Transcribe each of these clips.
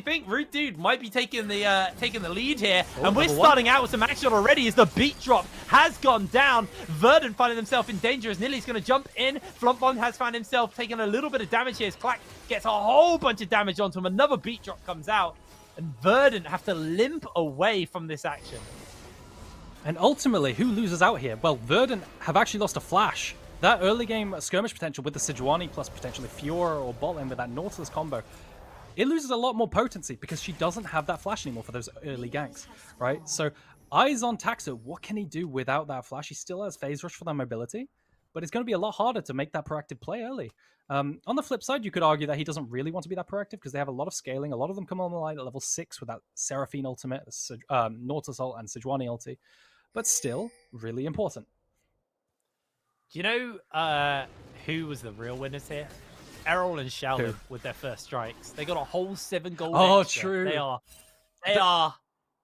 think Rude Dude might be taking the lead here, and we're starting out with some action already as the beat drop has gone down. Verdant finding himself in danger as Nilly's going to jump in. Flumpbon has found himself taking a little bit of damage here as Clack gets a whole bunch of damage onto him. Another beat drop comes out, and Verdant have to limp away from this action. And ultimately, who loses out here? Well, Verdant have actually lost a Flash. That early game skirmish potential with the Sejuani plus potentially Fiora or bot lane with that Nautilus combo, it loses a lot more potency because she doesn't have that Flash anymore for those early ganks, right? So eyes on Taxo, what can he do without that Flash? He still has Phase Rush for that mobility, but it's going to be a lot harder to make that proactive play early. On the flip side, you could argue that he doesn't really want to be that proactive because they have a lot of scaling. A lot of them come on the line at level 6 with that Seraphine ultimate, Nautilus ult, and Sejuani ulti, but still really important. Do you know who was the real winners here? Errol and Shaolin with their first strikes. They got a whole 7 gold. Oh, extra. true.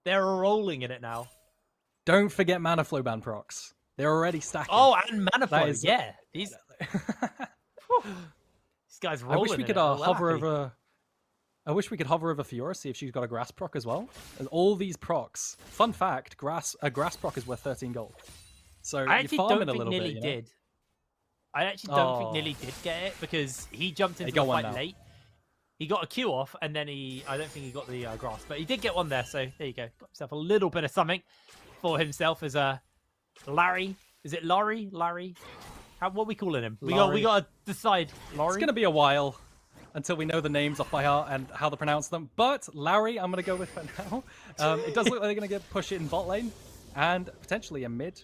They're rolling in it now. Don't forget mana flow ban procs. They're already stacking. Oh, and mana flow. Yeah, these guys rolling. I wish we could hover over. I wish we could hover over Fiora, see if she's got a grass proc as well. And all these procs. Fun fact: a grass proc is worth 13 gold. So I actually don't think Nilly did. I actually don't think Nilly did get it because he jumped into the fight late. He got a Q off, and then I don't think he got the grass, but he did get one there. So there you go. Got himself a little bit of something for himself as a Larry. Is it Larry? Larry? What are we calling him? We got to decide. Larry. It's gonna be a while until we know the names off by heart and how to pronounce them. But Larry, I'm gonna go with for now. It does look like they're gonna get push it in bot lane and potentially a mid.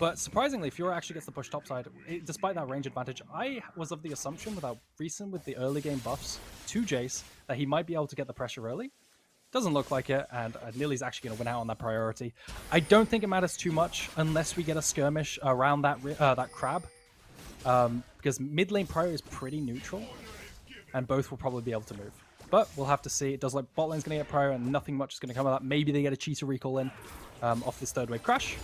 But surprisingly, Fiora actually gets the push topside, despite that range advantage. I was of the assumption, with the early game buffs to Jace, that he might be able to get the pressure early. Doesn't look like it, and Nilly's actually going to win out on that priority. I don't think it matters too much unless we get a skirmish around that crab, because mid lane prio is pretty neutral, and both will probably be able to move. But we'll have to see. It does look bot lane's going to get prio, and nothing much is going to come of that. Maybe they get a cheater recall in off this third wave crash.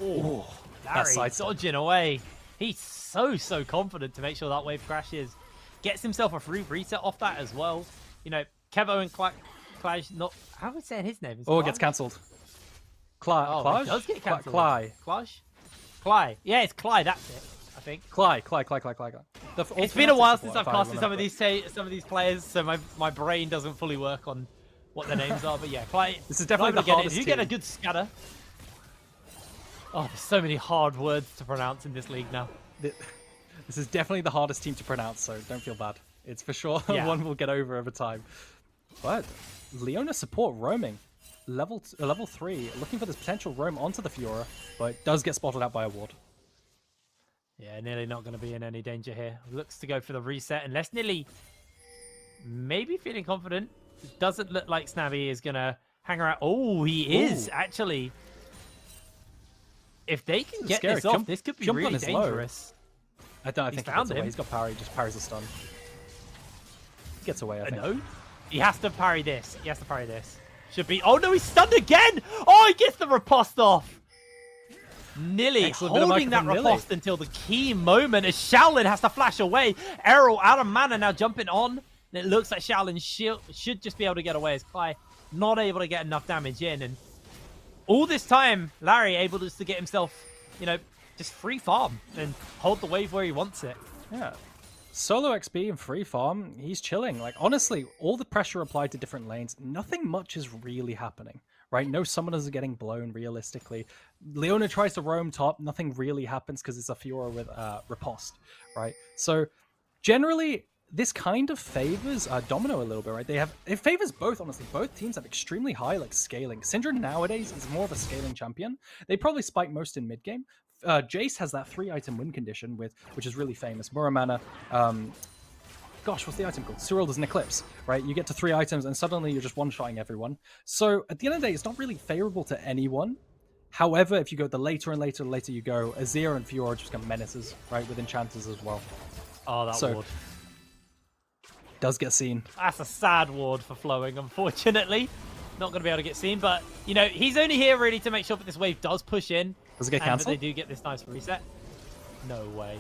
Oh, Larry dodging away. He's so confident to make sure that wave crashes. Gets himself a free reset off that as well. You know, Kevo and Clash, not... How am I saying his name? It gets cancelled. Clash? It does get cancelled. Clash? Clay. Yeah, it's Clay, that's it, I think. Clay. It's been a while since I've casted some of these players, so my brain doesn't fully work on what their names are. But yeah, Clay. This is definitely the hardest team. You get a good scatter. Oh, there's so many hard words to pronounce in this league now. This is definitely the hardest team to pronounce, so don't feel bad. It's for sure one we'll get over time. But Leona support roaming. Level 3, looking for this potential roam onto the Fiora, but it does get spotted out by a ward. Yeah, Nilly not going to be in any danger here. Looks to go for the reset, unless Nilly maybe feeling confident. It doesn't look like Snabby is going to hang around. Oh, he is, actually. If they can get this off, this could be really dangerous. I think he gets away. He's got parry. He just parries the stun. He gets away, I think. No. He has to parry this. Should be... Oh, no, he's stunned again! Oh, he gets the riposte off! Nilly holding that riposte until the key moment as Shaolin has to flash away. Errol out of mana now jumping on. And it looks like Shaolin should just be able to get away as Clay not able to get enough damage in. And all this time, Larry able just to get himself, you know, just free farm and hold the wave where he wants it. Yeah. Solo XP and free farm, he's chilling. Like, honestly, all the pressure applied to different lanes, nothing much is really happening, right? No summoners are getting blown, realistically. Leona tries to roam top, nothing really happens because it's a Fiora with riposte, right? So, generally, this kind of favors Domino a little bit, right? It favors both, honestly. Both teams have extremely high scaling. Syndra nowadays is more of a scaling champion. They probably spike most in mid game. Jace has that 3-item win condition which is really famous. Muramana, gosh, what's the item called? Cyrilda's an Eclipse, right? You get to 3 items and suddenly you're just one-shotting everyone. So at the end of the day, it's not really favorable to anyone. However, if you go the later you go, Azir and Fiora just become menaces, right? With enchanters as well. Oh, that ward. Does get seen. That's a sad ward for Flowing, unfortunately. Not going to be able to get seen, but, you know, he's only here really to make sure that this wave does push in. Does it get cancelled? They do get this nice reset. No way.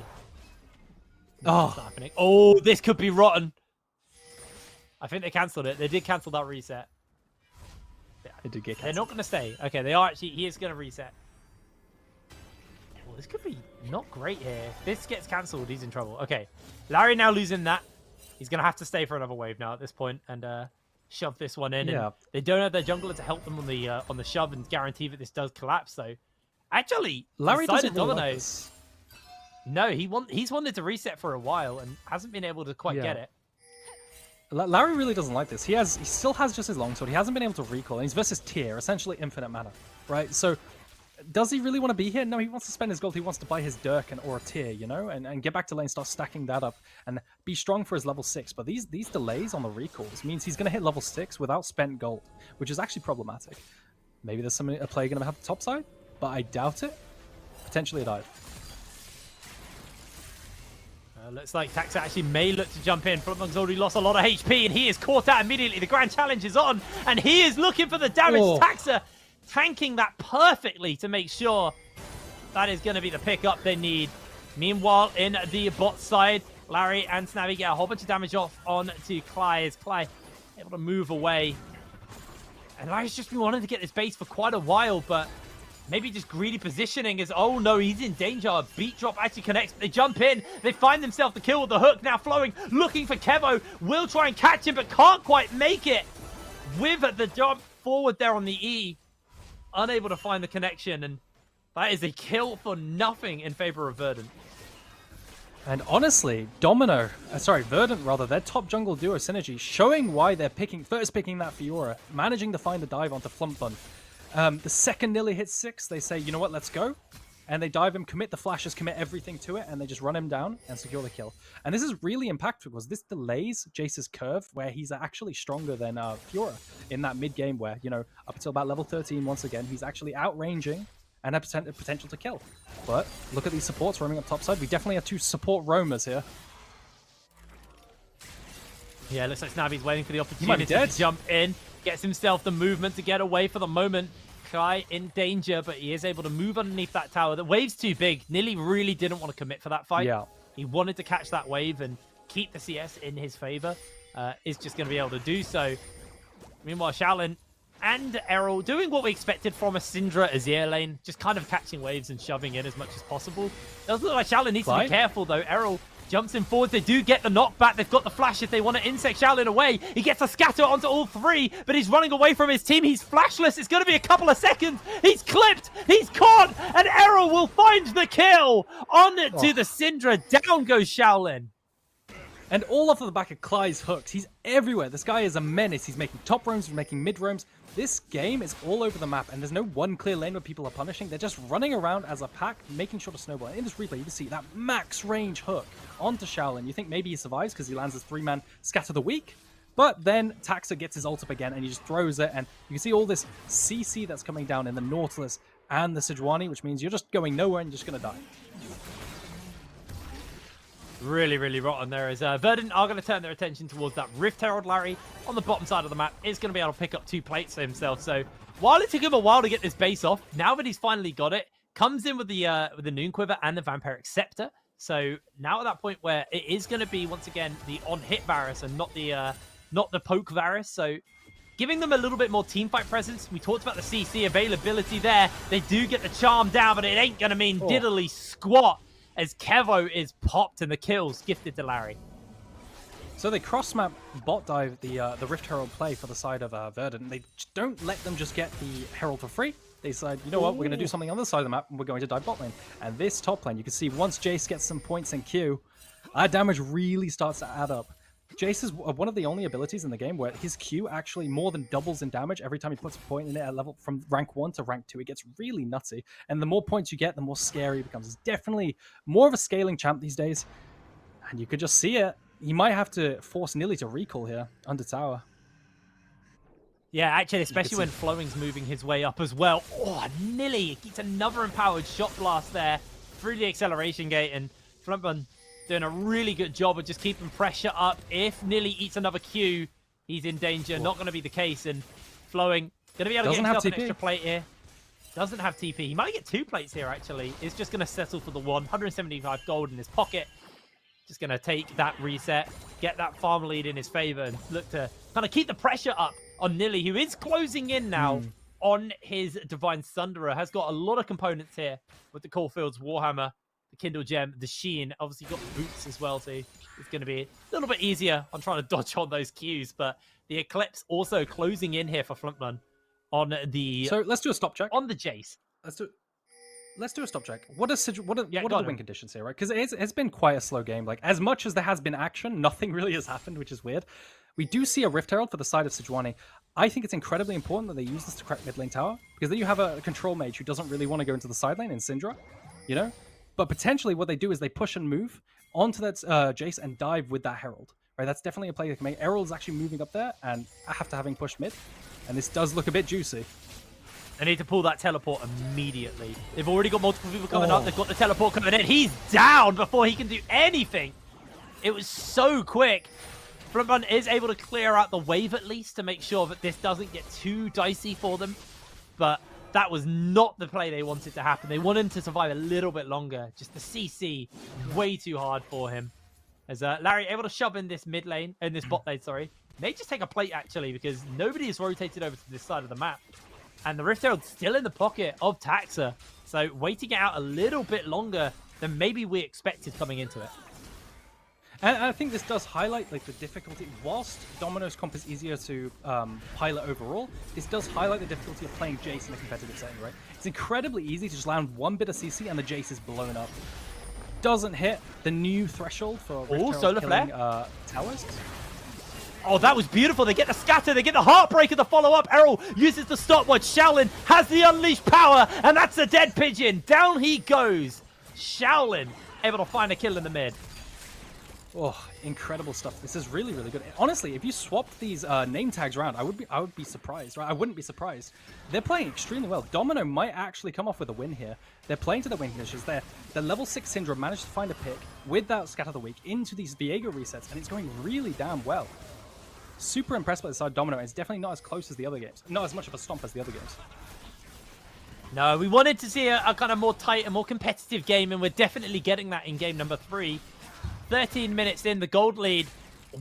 No, it's not happening. Oh, this could be rotten. I think they cancelled it. They did cancel that reset. It did get They're cancelled. not going to stay. Okay, they are actually... He is going to reset. Well, this could be not great here. If this gets cancelled, he's in trouble. Okay, Larry now losing that. He's going to have to stay for another wave now at this point and shove this one in. Yeah. And they don't have their jungler to help them on the shove and guarantee that this does collapse, though. Actually, Larry doesn't really Domino. like this. No, he's wanted to reset for a while and hasn't been able to quite get it. Larry really doesn't like this. He still has just his longsword. He hasn't been able to recall. And he's versus tier, essentially infinite mana, right? So, does he really want to be here? No, he wants to spend his gold. He wants to buy his Dirk or a tier, you know, and get back to lane, start stacking that up, and be strong for his level 6. But these delays on the recalls means he's going to hit level 6 without spent gold, which is actually problematic. Maybe there's a player going to have the top side, but I doubt it. Potentially a dive. Looks like Taxa actually may look to jump in. Frontmonk's already lost a lot of HP, and he is caught out immediately. The Grand Challenge is on, and he is looking for the damage. Taxa tanking that perfectly to make sure that is going to be the pickup they need. Meanwhile, in the bot side, Larry and Snavy get a whole bunch of damage off on to Cly. Is Cly able to move away? And Larry's just been wanting to get this base for quite a while, but maybe just greedy positioning is, oh no, he's in danger. A beat drop actually connects. They jump in. They find themselves the kill with the hook. Now flowing, looking for Kevo. Will try and catch him, but can't quite make it. With the jump forward there on the E. Unable to find the connection. And that is a kill for nothing in favor of Verdant. And honestly, Verdant rather, their top jungle duo synergy, showing why they're first picking that Fiora, managing to find the dive onto Flumpfun. The second Nilly hits 6, they say, you know what, let's go. And they dive him, commit the flashes, commit everything to it, and they just run him down and secure the kill. And this is really impactful because this delays Jace's curve, where he's actually stronger than Fiora in that mid-game where, you know, up until about level 13, once again, he's actually outranging and has potential to kill. But look at these supports roaming up topside. We definitely have 2 support roamers here. Yeah, looks like Snavy's waiting for the opportunity to jump in. Gets himself the movement to get away for the moment. Kai in danger, but he is able to move underneath that tower. The wave's too big. Nilly really didn't want to commit for that fight. Yeah. He wanted to catch that wave and keep the CS in his favor. Is just going to be able to do so. Meanwhile, Shaolin and Errol doing what we expected from a Syndra Azir lane. Just kind of catching waves and shoving in as much as possible. Does look like Shaolin needs to be careful, though. Errol jumps in forwards. They do get the knockback. They've got the flash if they want to insect Shaolin away. He gets a scatter onto all 3, but he's running away from his team. He's flashless. It's going to be a couple of seconds. He's clipped. He's caught. And Errol will find the kill. On to the Syndra. Down goes Shaolin. And all off of the back of Cly's hooks. He's everywhere. This guy is a menace. He's making top roams. He's making mid roams. This game is all over the map, and there's no one clear lane where people are punishing. They're just running around as a pack, making sure to snowball. In this replay, you can see that max range hook onto Shaolin. You think maybe he survives because he lands his 3-man Scatter the Weak, but then Taxa gets his ult up again, and he just throws it, and you can see all this CC that's coming down in the Nautilus and the Sejuani, which means you're just going nowhere and you're just going to die. Really, really rotten there is Verdant are going to turn their attention towards that Rift Herald. Larry on the bottom side of the map is going to be able to pick up 2 plates for himself. So while it took him a while to get this base off, now that he's finally got it, comes in with the Noon Quiver and the Vampiric Scepter. So now at that point where it is going to be once again the on-hit Varus and not the poke Varus. So giving them a little bit more teamfight presence. We talked about the CC availability there. They do get the charm down, but it ain't going to mean diddly squat, as Kevo is popped and the kills gifted to Larry. So they cross-map bot dive the Rift Herald play for the side of Verdant. They don't let them just get the Herald for free. They decide, you know what, we're going to do something on the side of the map, and we're going to dive bot lane. And this top lane, you can see once Jace gets some points in Q, our damage really starts to add up. Jace is one of the only abilities in the game where his Q actually more than doubles in damage every time he puts a point in it at level from rank 1 to rank 2. It gets really nutty. And the more points you get, the more scary it becomes. It's definitely more of a scaling champ these days. And you could just see it. He might have to force Nilly to recall here under tower. Yeah, actually, especially when Flowing's moving his way up as well. Oh, Nilly gets another empowered shot blast there through the acceleration gate. And Flumpman doing a really good job of just keeping pressure up. If Nilly eats another Q, he's in danger. Not going to be the case. And Flowing going to be able to get himself an extra plate here. Doesn't have TP. He might get 2 plates here, actually. Is just going to settle for the 1. 175 gold in his pocket. Just going to take that reset, get that farm lead in his favor, and look to kind of keep the pressure up on Nilly, who is closing in now on his Divine Thunderer. Has got a lot of components here with the Caulfield's Warhammer, the Kindle Gem, the Sheen. Obviously got boots as well, so it's going to be a little bit easier on trying to dodge on those Qs. But the Eclipse also closing in here for Flumpman on the... So let's do a stop check. On the Jace. Let's do a stop check. What are the win conditions here, right? Because it's been quite a slow game. Like, as much as there has been action, nothing really has happened, which is weird. We do see a Rift Herald for the side of Sejuani. I think it's incredibly important that they use this to crack mid lane tower, because then you have a control mage who doesn't really want to go into the side lane in Syndra, you know? But potentially what they do is they push and move onto that Jace and dive with that Herald, right? That's definitely a play they can make. Herald's actually moving up there, and after having pushed mid, and this does look a bit juicy. They need to pull that teleport immediately. They've already got multiple people coming up. They've got the teleport coming in. He's down before he can do anything. It was so quick. Flumpman is able to clear out the wave at least to make sure that this doesn't get too dicey for them. But that was not the play they wanted to happen. They wanted him to survive a little bit longer. Just the CC, way too hard for him. As Larry able to shove in this mid lane, in this bot lane, sorry. May just take a plate actually, because nobody has rotated over to this side of the map. And the Rift Herald's still in the pocket of Taxa. So waiting it out a little bit longer than maybe we expected coming into it. And I think this does highlight like the difficulty. Whilst Domino's comp is easier to pilot overall, this does highlight the difficulty of playing Jace in a competitive setting, right? It's incredibly easy to just land one bit of CC and the Jace is blown up. Doesn't hit the new threshold for Rift Herald killing towers. Oh, that was beautiful. They get the scatter. They get the heartbreaker, the follow-up. Errol uses the stopwatch. Shaolin has the unleashed power, and that's a dead pigeon. Down he goes. Shaolin able to find a kill in the mid. Oh, incredible stuff. This is really, really good. Honestly, if you swapped these name tags around, I would be surprised, right? I wouldn't be surprised. They're playing extremely well. Domino might actually come off with a win here. They're playing to the win conditions. The level 6 Syndra managed to find a pick with that Scatter the Weak into these Viego resets, and it's going really damn well. Super impressed by the side of Domino. It's definitely not as close as the other games. Not as much of a stomp as the other games. No, we wanted to see a kind of more tight and more competitive game, and we're definitely getting that in game number 3. 13 minutes in, the gold lead,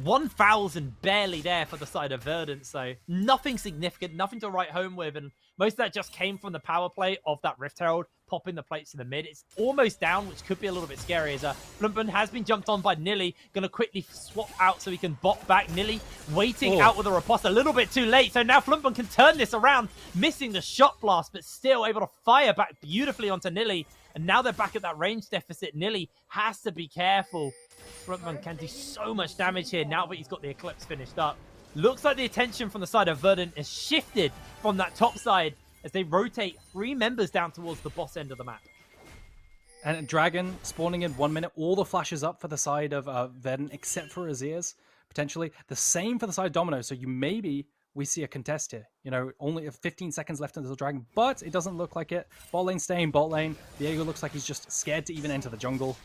1,000 barely there for the side of Verdant, so nothing significant, nothing to write home with, and most of that just came from the power play of that Rift Herald, popping the plates in the mid. It's almost down, which could be a little bit scary, as Flumpman has been jumped on by Nilly, going to quickly swap out so he can bot back. Nilly waiting out with a riposte a little bit too late, so now Flumpman can turn this around, missing the shot blast, but still able to fire back beautifully onto Nilly, and now they're back at that range deficit. Nilly has to be careful. Flumpman can do so much damage here now that he's got the Eclipse finished up. Looks like the attention from the side of Verdant is shifted from that top side as they rotate 3 members down towards the boss end of the map. And Dragon spawning in 1 minute. All the flashes up for the side of Verdant, except for Azir's, potentially. The same for the side of Domino, so we see a contest here. You know, only 15 seconds left until Dragon, but it doesn't look like it. Bot lane staying bot lane. Viego looks like he's just scared to even enter the jungle.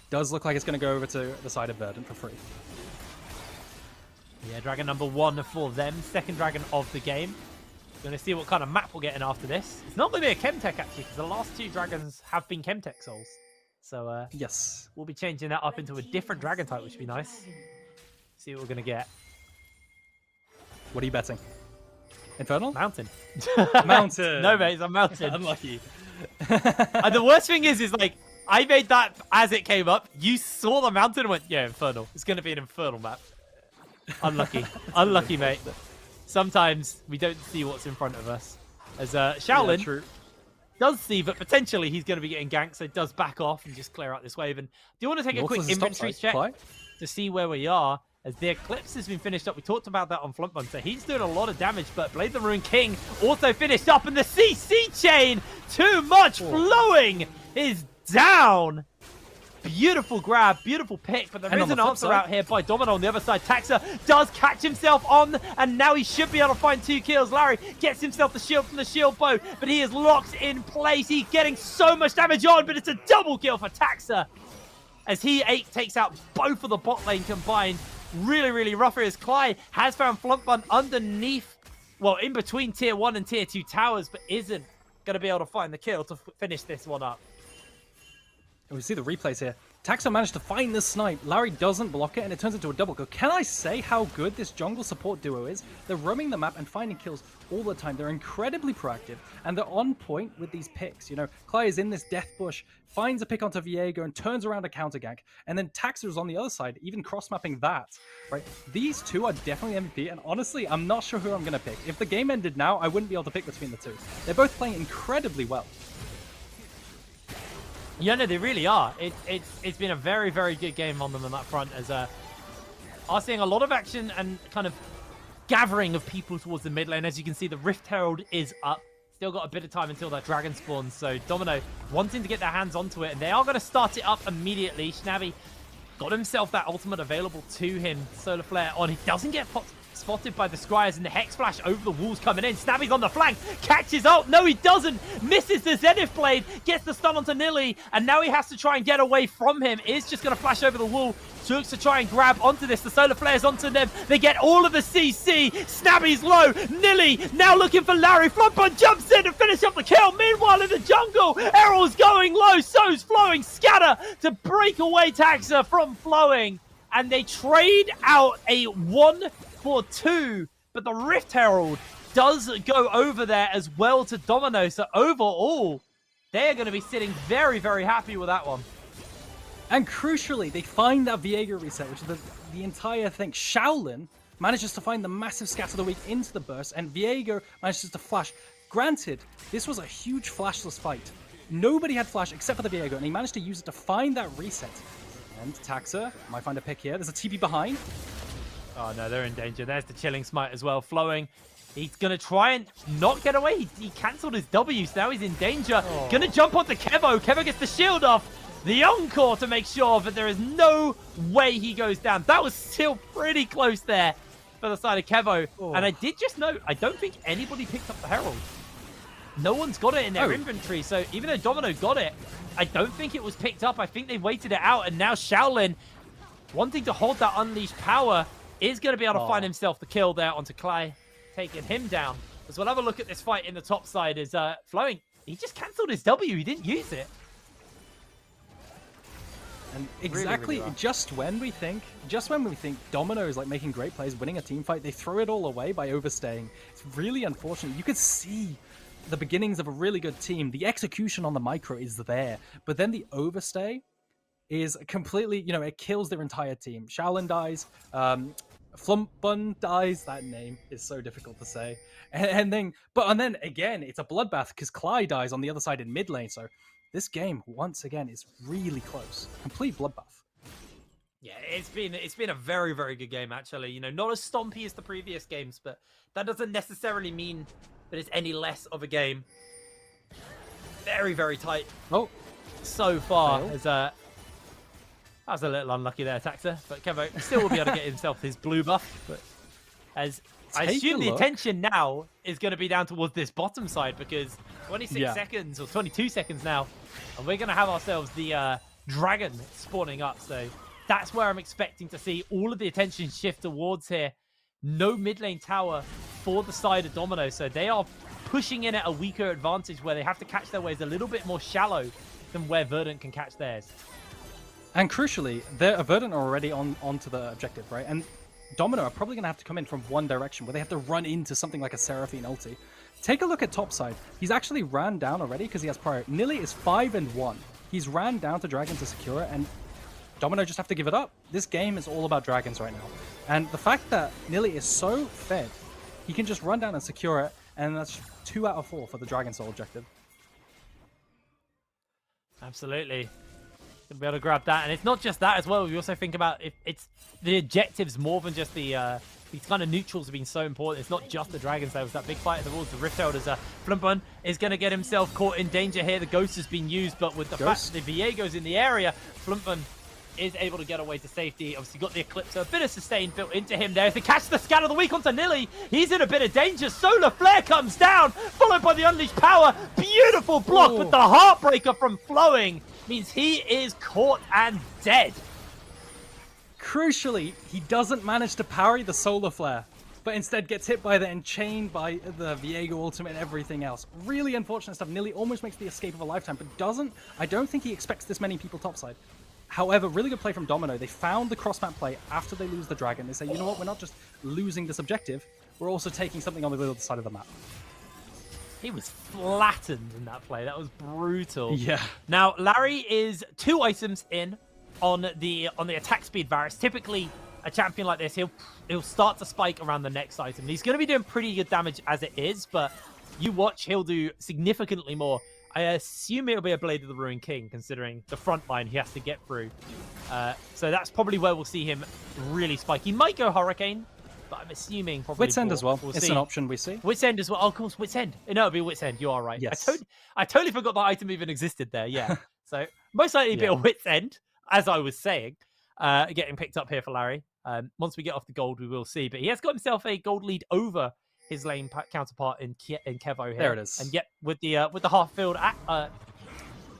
Does look like it's going to go over to the side of Verdant for free. Yeah, Dragon number 1 for them. Second Dragon of the game. Going to see what kind of map we're getting after this. It's not going to be a Chemtech, actually, because the last 2 Dragons have been Chemtech souls. So, yes, we'll be changing that up into a different Dragon type, which would be nice. See what we're going to get. What are you betting? Infernal? Mountain. Mountain. No, mate, it's a mountain. Unlucky. The worst thing is like, I made that as it came up. You saw the mountain and went, yeah, Infernal. It's going to be an Infernal map. Unlucky. Unlucky, mate. Sometimes we don't see what's in front of us. As Shaolin does see, but potentially he's going to be getting ganked, so does back off and just clear out this wave. And do you want to take a quick inventory check to see where we are? As the Eclipse has been finished up. We talked about that on Flumpman, so he's doing a lot of damage, but Blade the Ruined King also finished up, and the CC chain, too much flowing, is down. Beautiful grab, beautiful pick, but there is an answer out here by Domino on the other side. Taxa does catch himself on, and now he should be able to find 2 kills. Larry gets himself the shield from the shield bow, but he is locked in place. He's getting so much damage on, but it's a double kill for Taxa, as he takes out both of the bot lane combined. Really, really rough here as Clyde has found Flumpman underneath, well, in between tier 1 and tier 2 towers, but isn't going to be able to find the kill to finish this one up. And we see the replays here. Taxa managed to find the snipe. Larry doesn't block it, and it turns into a double kill. Can I say how good this jungle support duo is? They're roaming the map and finding kills all the time. They're incredibly proactive, and they're on point with these picks. You know, Clay is in this death bush, finds a pick onto Viego, and turns around a counter gank. And then Taxa is on the other side, even cross-mapping that. Right? These two are definitely MVP, and honestly, I'm not sure who I'm going to pick. If the game ended now, I wouldn't be able to pick between the two. They're both playing incredibly well. Yeah, no, they really are. It's been a very, very good game on them on that front, as are seeing a lot of action and kind of gathering of people towards the mid lane. As you can see, the Rift Herald is up. Still got a bit of time until that dragon spawns, so Domino wanting to get their hands onto it, and they are going to start it up immediately. Schnabby got himself that ultimate available to him. Solar Flare on. He doesn't get spotted by the Scryers, and the Hex Flash over the walls coming in. Snabby's on the flank, catches ult. No, he doesn't. Misses the Zenith Blade, gets the stun onto Nilly, and now he has to try and get away from him. Is just going to flash over the wall. Looks to try and grab onto this. The Solar Flare's onto them. They get all of the CC. Snabby's low. Nilly now looking for Larry. Floodbun jumps in to finish up the kill. Meanwhile, in the jungle, Errol's going low. So's Flowing. Scatter to break away Taxa from Flowing. And they trade out a 1-for-2. But the Rift Herald does go over there as well to Domino. So overall, they're going to be sitting very, very happy with that one. And crucially, they find that Viego reset, which is the entire thing. Shaolin manages to find the massive scatter of the week into the burst, and Viego manages to flash. Granted, this was a huge flashless fight. Nobody had flash except for the Viego, and he managed to use it to find that reset. And Taxa might find a pick here. There's a TP behind. Oh no, they're in danger. There's the Chilling Smite as well. Flowing. He's going to try and not get away. He cancelled his W, so now he's in danger. Oh. Going to jump onto Kevo. Kevo gets the shield off. The Encore to make sure that there is no way he goes down. That was still pretty close there for the side of Kevo. Oh. And I did just note, I don't think anybody picked up the Herald. No one's got it in their inventory. So even though Domino got it, I don't think it was picked up. I think they waited it out. And now Shaolin, wanting to hold that unleashed power, is going to be able to find himself the kill there onto Clay, taking him down. As we'll have a look at this fight in the top side is Flowing. He just cancelled his W. He didn't use it. And exactly, really just when we think Domino is like making great plays, winning a team fight, they throw it all away by overstaying. It's really unfortunate. You could see the beginnings of a really good team. The execution on the micro is there, but then the overstay is completely, you know, it kills their entire team. Shaolin dies, Flumpbun dies. That name is so difficult to say. And then again, it's a bloodbath because Cly dies on the other side in mid lane. So this game, once again, is really close. Complete bloodbath. Yeah, it's been a very, very good game, actually. You know, not as stompy as the previous games, but that doesn't necessarily mean that it's any less of a game. Very, very tight. Oh, so far. As that was a little unlucky there, Taxa. But Kevo still will be able to get himself his blue buff. But as I assume the attention now is going to be down towards this bottom side, because 26 seconds or 22 seconds now, and we're going to have ourselves the dragon spawning up. So that's where I'm expecting to see all of the attention shift towards here. No mid lane tower for the side of Domino, so they are pushing in at a weaker advantage where they have to catch their ways a little bit more shallow than where Verdant can catch theirs. And crucially, Verdant are already onto the objective, right? And Domino are probably going to have to come in from one direction where they have to run into something like a Seraphine ulti. Take a look at topside. He's actually ran down already because he has prior. Nilly is 5-1. He's ran down to Dragon to secure it, and Domino just have to give it up. This game is all about dragons right now. And the fact that Nilly is so fed, he can just run down and secure it, and that's 2 out of 4 for the Dragon Soul objective. Absolutely. To be able to grab that, and it's not just that as well. We also think about if it's the objectives more than just the these kind of neutrals have been so important. It's not just the dragons. There was that big fight in the walls. The Rift Herald as Flumpbun is going to get himself caught in danger here. The Ghost has been used, but with the fact that the Viego's in the area, Flumpbun is able to get away to safety. Obviously got the Eclipse, so a bit of sustain built into him there. If they catch the scatter of the week onto Nilly, he's in a bit of danger. Solar Flare comes down, followed by the Unleashed Power. Beautiful block, but the Heartbreaker from Flowing means he is caught and dead. Crucially, he doesn't manage to parry the Solar Flare, but instead gets hit by the Enchained, by the Viego ultimate and everything else. Really unfortunate stuff. Nilly almost makes the escape of a lifetime, but doesn't. I don't think he expects this many people topside. However, really good play from Domino. They found the cross-map play after they lose the dragon. They say, you know what, we're not just losing this objective, we're also taking something on the other side of the map. He was flattened in that play. That was brutal. Yeah. Now, Larry is 2 items in on the attack speed Varus. Typically, a champion like this, he'll start to spike around the next item. He's going to be doing pretty good damage as it is, but you watch, he'll do significantly more. I assume it'll be a Blade of the Ruined King, considering the front line he has to get through. So that's probably where we'll see him really spike. He might go Hurricane, but I'm assuming probably Wits End as well. We'll it's see. an option we see. Wits End as well. Oh, of course, Wits End. No, it'll be Wits End. You are right. Yes. I totally forgot that item even existed there. Yeah. So most likely be a Wits End, as I was saying, getting picked up here for Larry. Once we get off the gold, we will see. But he has got himself a gold lead over his lane counterpart in Kevo here. There it is. And yet with the half-field Half-bound?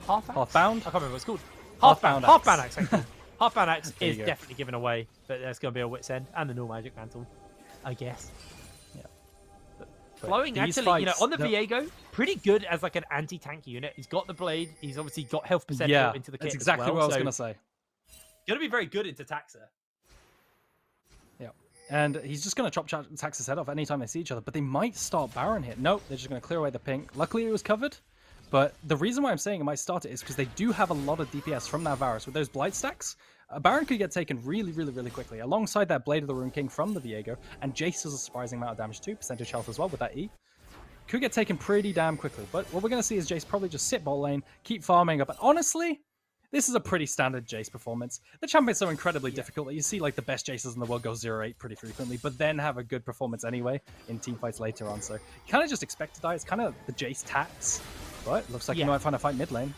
I can't remember what it's called. Half-bound Half-bound axe. Half-bound axe is go. definitely given away, but there's going to be a Wits End and the Null Magic Mantle, I guess. Yeah. Flowing actually, on the Viego, pretty good as like an anti-tank unit. He's got the blade. He's obviously got health percent into the kit. That's exactly as well, what I was going to say. Going to be very good into Taxa. Yeah. And he's just going to chop Tax's head off anytime they see each other, but they might start Baron here. Nope, they're just going to clear away the pink. Luckily, it was covered. But the reason why I'm saying it might start it is because they do have a lot of DPS from that Varus. With those Blight stacks, a Baron could get taken really, really, really quickly. Alongside that Blade of the Ruined King from the Viego, and Jace does a surprising amount of damage too, percentage health as well with that E. Could get taken pretty damn quickly. But what we're going to see is Jace probably just sit bot lane, keep farming up. And honestly, this is a pretty standard Jace performance. The champion's so incredibly difficult that you see like the best Jaces in the world go 0-8 pretty frequently, but then have a good performance anyway in teamfights later on. So you kind of just expect to die. It's kind of the Jace tax. But looks like you might find a fight mid lane.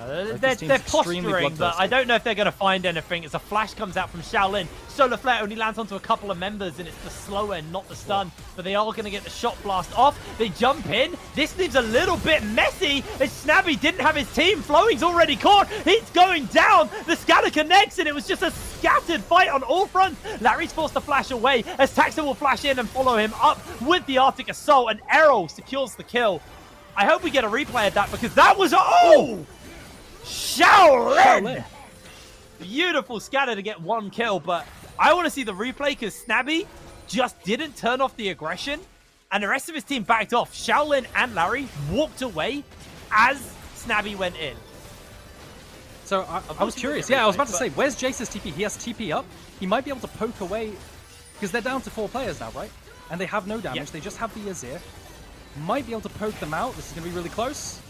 They're posturing, but I don't know if they're going to find anything. As a flash comes out from Shaolin, Solar Flare only lands onto a couple of members, and it's the slow end, not the stun. But they are going to get the shot blast off. They jump in. This leaves a little bit messy, as Snabby didn't have his team. Flowing's already caught. It's going down. The scatter connects, and it was just a scattered fight on all fronts. Larry's forced to flash away, as Taxa will flash in and follow him up with the Arctic Assault, and Errol secures the kill. I hope we get a replay of that, because that was... Oh! Shaolin! Beautiful scatter to get 1 kill, but I want to see the replay because Snabby just didn't turn off the aggression, and the rest of his team backed off. Shaolin and Larry walked away as Snabby went in. So I was curious. Yeah, I was about to say, where's Jace's TP? He has TP up. He might be able to poke away, because they're down to 4 players now, right? And they have no damage. They just have the Azir. Might be able to poke them out. This is going to be really close.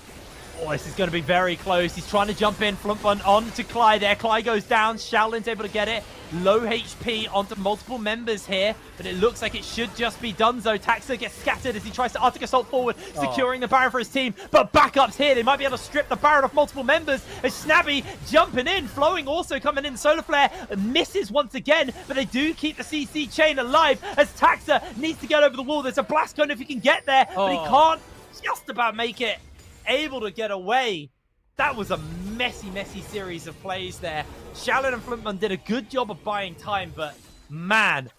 Oh, this is going to be very close. He's trying to jump in. Flump on to Clyde there. Clyde goes down. Shaolin's able to get it. Low HP onto multiple members here, but it looks like it should just be Dunzo. Taxa gets scattered as he tries to Arctic Assault forward, securing the Baron for his team. But backups here. They might be able to strip the Baron off multiple members. As Snabby jumping in. Flowing also coming in. Solar Flare misses once again, but they do keep the CC chain alive as Taxa needs to get over the wall. There's a blast cone if he can get there, but he can't just about make it. Able to get away. That was a messy, messy series of plays there. Shaolin and Flimpman did a good job of buying time, but man,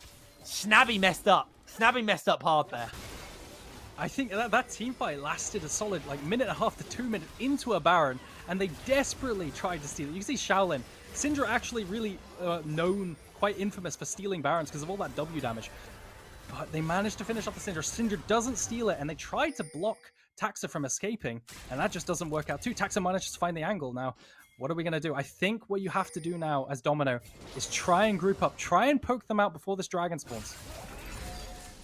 Snabby messed up. Snabby messed up hard there. I think that team fight lasted a solid minute and a half to 2 minutes into a Baron, and they desperately tried to steal it. You can see Shaolin. Syndra actually really known, quite infamous for stealing Barons because of all that W damage. But they managed to finish off the Syndra. Syndra doesn't steal it, and they tried to block Taxa from escaping, and that just doesn't work out too. Taxa manages to find the angle. Now, what are we going to do? I think what you have to do now as Domino is try and group up, try and poke them out before this dragon spawns.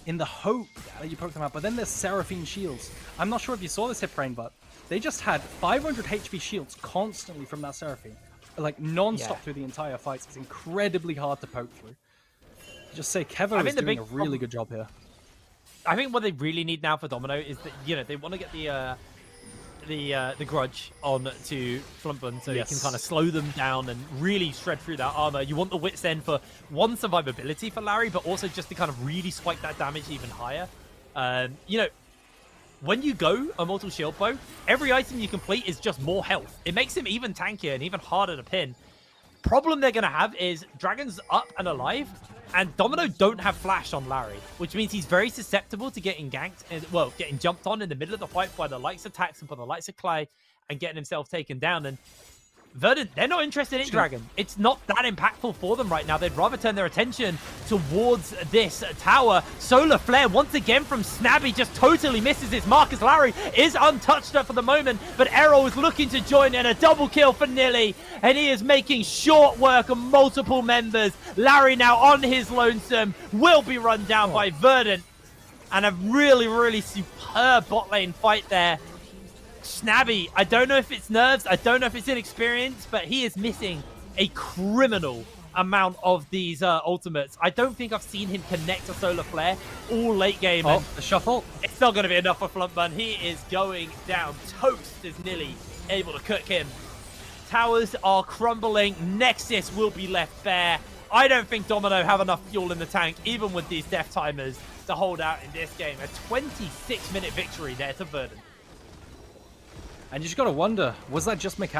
In the hope that you poke them out, but then there's Seraphine shields. I'm not sure if you saw this hit brain, but they just had 500 HP shields constantly from that Seraphine, non-stop through the entire fight. It's incredibly hard to poke through. Just say Kevo is doing a really good job here. I think what they really need now for Domino is that they want to get the grudge on to Flumpun so he can kind of slow them down and really shred through that armor. You want the Wits End for one, survivability for Larry, but also just to kind of really spike that damage even higher. When you go Immortal Shield Bow, every item you complete is just more health. It makes him even tankier and even harder to pin. Problem they're going to have is Dragon's up and alive, and Domino don't have flash on Larry, which means he's very susceptible to getting ganked, and, well, getting jumped on in the middle of the fight by the likes of Tax and by the likes of Clay, and getting himself taken down. And Verdant, they're not interested in Dragon. It's not that impactful for them right now. They'd rather turn their attention towards this tower. Solar Flare, once again from Snabby, just totally misses his mark as Larry is untouched for the moment. But Errol is looking to join in a double kill for Nilly. And he is making short work of multiple members. Larry now on his lonesome will be run down by Verdant. And a really, really superb bot lane fight there. Snabby, I don't know if it's nerves, I don't know if it's inexperience, but he is missing a criminal amount of these ultimates. I don't think I've seen him connect a Solar Flare all late game. Oh, the shuffle. It's not going to be enough for Flumpbun. He is going down. Toast is Nilly able to cook him. Towers are crumbling. Nexus will be left bare. I don't think Domino have enough fuel in the tank, even with these death timers, to hold out in this game. A 26-minute victory there to Verdant. And you just got to wonder, was that just mechanics?